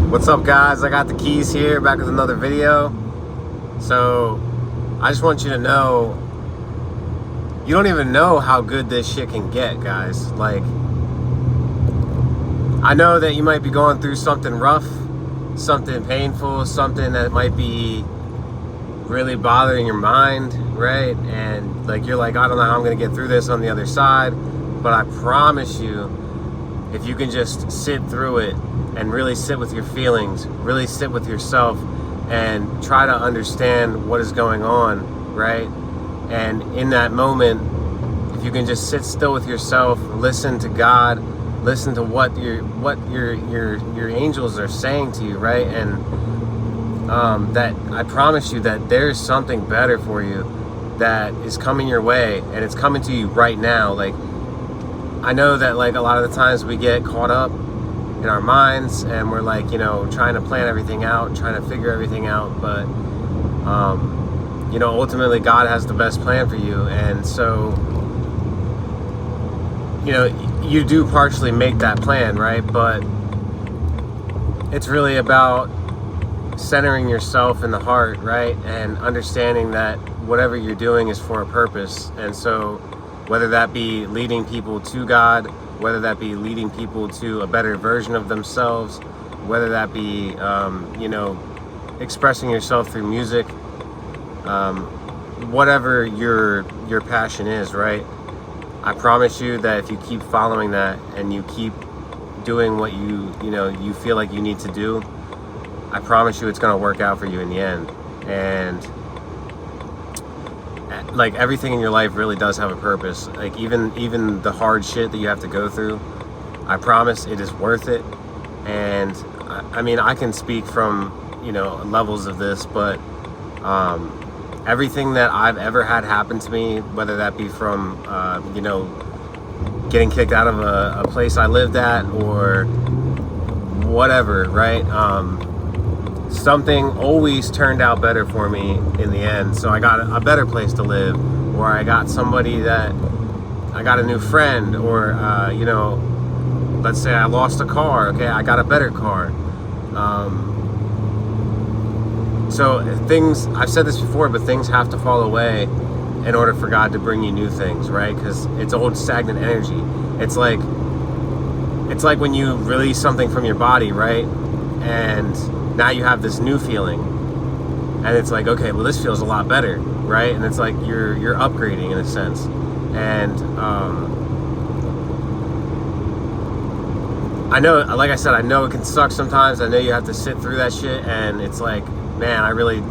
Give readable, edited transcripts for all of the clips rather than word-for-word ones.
What's up, guys? I got the keys here, back with another video. So I just want you to know, you don't even know how good this shit can get, guys. Like, I know that you might be going through something rough, something painful, something that might be really bothering your mind, right? And like, you're like, I don't know how I'm gonna get through this on the other side. But I promise you, if you can just sit through it and really sit with your feelings, really sit with yourself and try to understand what is going on, right? And in that moment, if you can just sit still with yourself, listen to God, listen to what your angels are saying to you, right? And that I promise you that there's something better for you that is coming your way, and it's coming to you right now. Like, I know that like a lot of the times we get caught up in our minds and we're like, trying to plan everything out, trying to figure everything out, but ultimately God has the best plan for you. And so you do partially make that plan, right? But it's really about centering yourself in the heart, right? And understanding that whatever you're doing is for a purpose. And so whether that be leading people to God, whether that be leading people to a better version of themselves, whether that be, expressing yourself through music, whatever your passion is, right? I promise you that if you keep following that and you keep doing what you feel like you need to do, I promise you it's going to work out for you in the end. And like, everything in your life really does have a purpose. Like, even the hard shit that you have to go through, I promise it is worth it. And I mean, I can speak from levels of this, but everything that I've ever had happen to me, whether that be from getting kicked out of a place I lived at or whatever, right? Something always turned out better for me in the end. So I got a better place to live, or I got I got a new friend, or let's say I lost a car. Okay, I got a better car. So things, I've said this before, but things have to fall away in order for God to bring you new things, right? Because it's old stagnant energy. It's like when you release something from your body, right? And now you have this new feeling, and it's like, okay, well, this feels a lot better, right? And it's like you're upgrading in a sense. And I know, like I said, I know it can suck sometimes. I know you have to sit through that shit, and it's like, man, I'm really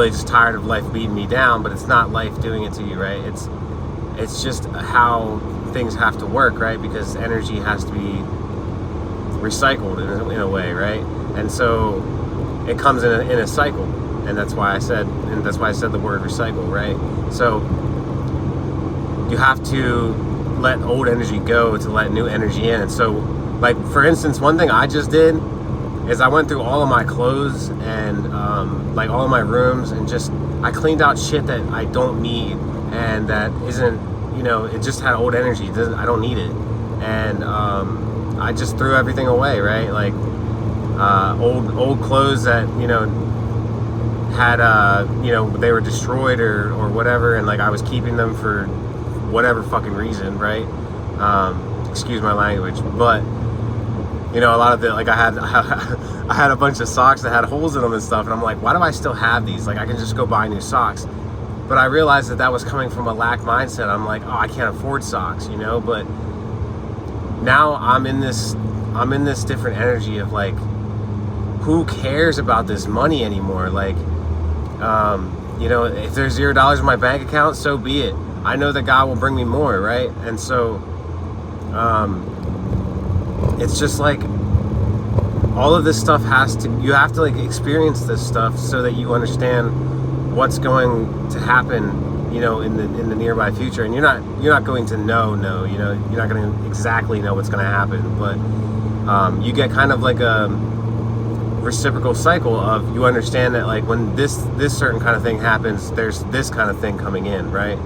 just tired of life beating me down. But it's not life doing it to you, right? It's just how things have to work, right? Because energy has to be recycled in a way, right? And so it comes in a cycle, and that's why I said the word recycle, right? So you have to let old energy go to let new energy in. And so, like, for instance, one thing I just did is I went through all of my clothes and like all of my rooms, and just I cleaned out shit that I don't need and that isn't, it just had old energy. I don't need it, and I just threw everything away, right? Like old clothes that had they were destroyed or whatever, and like I was keeping them for whatever fucking reason, right? Excuse my language, but a lot of I had a bunch of socks that had holes in them and stuff, and I'm like, why do I still have these? Like, I can just go buy new socks. But I realized that was coming from a lack mindset. I'm like, oh, I can't afford socks, but now I'm in this different energy of like, who cares about this money anymore? Like, if there's $0 in my bank account, so be it. I know that God will bring me more, right? And so it's just like, all of this stuff you have to like experience this stuff so that you understand what's going to happen, in the nearby future. And you're not going to know, you're not going to exactly know what's going to happen, but you get kind of like a reciprocal cycle of, you understand that like when this certain kind of thing happens, there's this kind of thing coming in, right?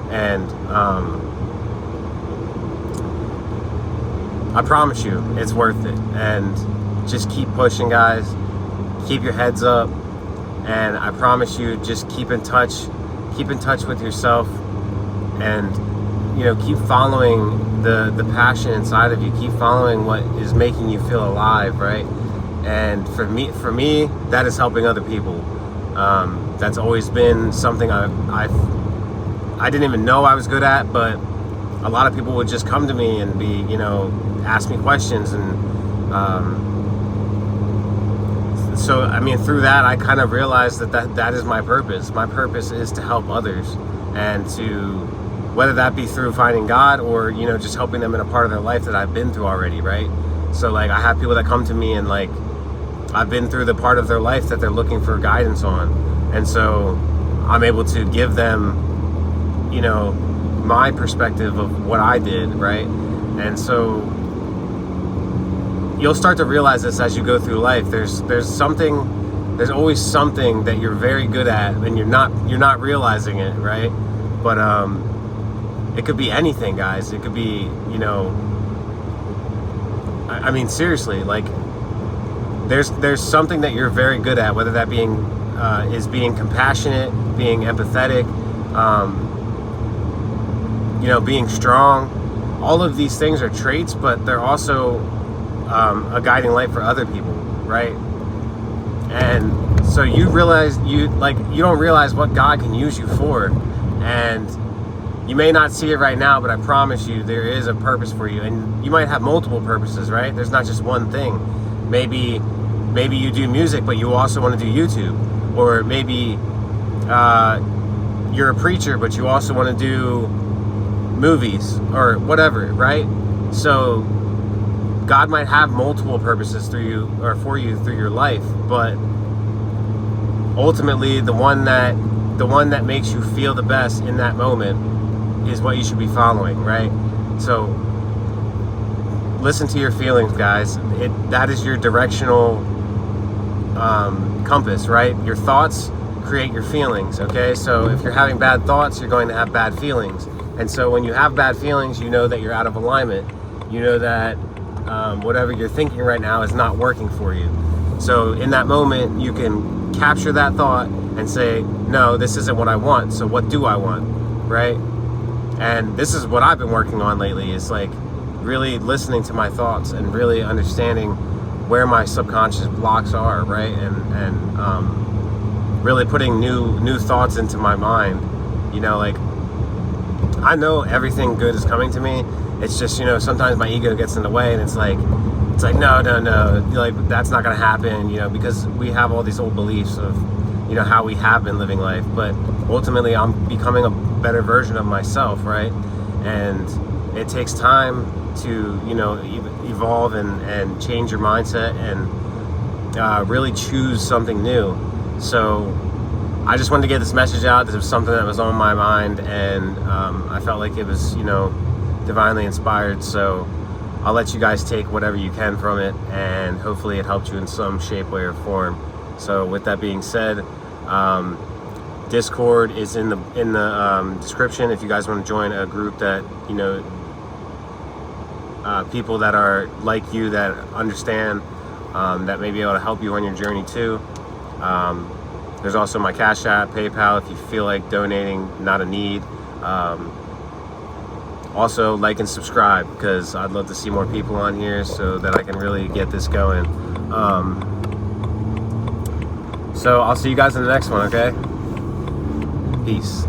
And I promise you it's worth it. And just keep pushing, guys. Keep your heads up, and I promise you, just keep in touch with yourself, and keep following the passion inside of you. Keep following what is making you feel alive, right? And for me, that is helping other people. That's always been something I didn't even know I was good at, but a lot of people would just come to me and be, ask me questions, and so I mean, through that, I kind of realized that is my purpose. My purpose is to help others, and to, whether that be through finding God or just helping them in a part of their life that I've been through already, right? So like, I have people that come to me and like, I've been through the part of their life that they're looking for guidance on, and so I'm able to give them my perspective of what I did, right? And so you'll start to realize this as you go through life. There's always something that you're very good at, and you're not realizing it, right? But it could be anything, guys. It could be, I mean, seriously, like, there's something that you're very good at, whether that is being compassionate, being empathetic, being strong. All of these things are traits, but they're also a guiding light for other people, right? And so you don't realize what God can use you for, and you may not see it right now, but I promise you there is a purpose for you, and you might have multiple purposes, right? There's not just one thing. Maybe you do music, but you also want to do YouTube, or maybe you're a preacher, but you also want to do movies or whatever, right? So God might have multiple purposes through you or for you through your life, but ultimately the one that makes you feel the best in that moment is what you should be following, right? So listen to your feelings, guys. That is your directional compass, right? Your thoughts create your feelings, okay? So if you're having bad thoughts, you're going to have bad feelings. And so when you have bad feelings, you know that you're out of alignment. You know that whatever you're thinking right now is not working for you. So in that moment, you can capture that thought and say, no, this isn't what I want. So what do I want, right? And this is what I've been working on lately, is like really listening to my thoughts and really understanding where my subconscious blocks are, right? And really putting new thoughts into my mind. Like, I know everything good is coming to me. It's just, sometimes my ego gets in the way, and it's like no, like, that's not gonna happen, because we have all these old beliefs of, how we have been living life. But ultimately, I'm becoming a better version of myself, right? And it takes time to, evolve and change your mindset and really choose something new. So I just wanted to get this message out. This was something that was on my mind, and I felt like it was, divinely inspired. So I'll let you guys take whatever you can from it, and hopefully it helped you in some shape, way, or form. So with that being said, Discord is in the description if you guys want to join a group that, people that are like you, that understand, that may be able to help you on your journey too. There's also my Cash App, PayPal, if you feel like donating, not a need. Also, like and subscribe, because I'd love to see more people on here so that I can really get this going. So I'll see you guys in the next one, okay? Peace.